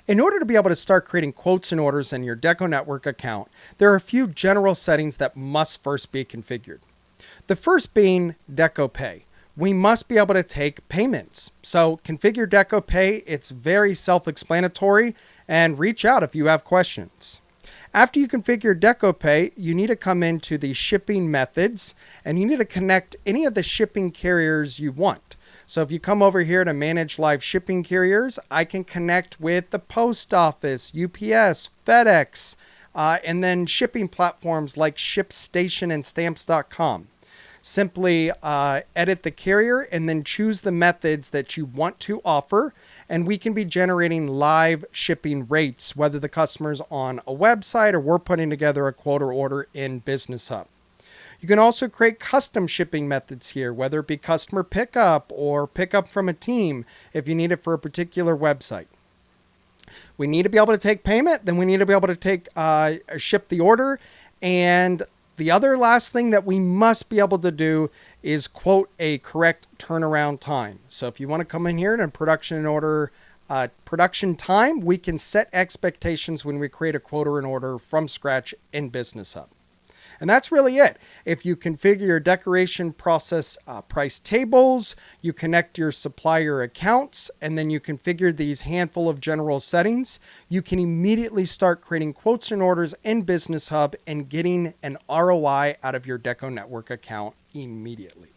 In order to be able to start creating quotes and orders in your DecoNetwork account, there are a few general settings that must first be configured. The first being Deco Pay. We must be able to take payments. So configure Deco Pay. It's very self-explanatory, and reach out if you have questions. After you configure Deco Pay, you need to come into the shipping methods and you need to connect any of the shipping carriers you want. So if you come over here to manage live shipping carriers, I can connect with the post office, UPS, FedEx, and then shipping platforms like ShipStation and Stamps.com. Simply edit the carrier and then choose the methods that you want to offer, and we can be generating live shipping rates, whether the customer's on a website or we're putting together a quote or order in Business Hub. You can also create custom shipping methods here, whether it be customer pickup or pickup from a team if you need it for a particular website. We need to be able to take payment, then we need to be able to ship the order, and the other last thing that we must be able to do is quote a correct turnaround time. So if you want to come in here and production time, we can set expectations when we create a quote or an order from scratch in Business Hub. And that's really it. If you configure your decoration process price tables, you connect your supplier accounts, and then you configure these handful of general settings, you can immediately start creating quotes and orders in Business Hub and getting an ROI out of your DecoNetwork account immediately.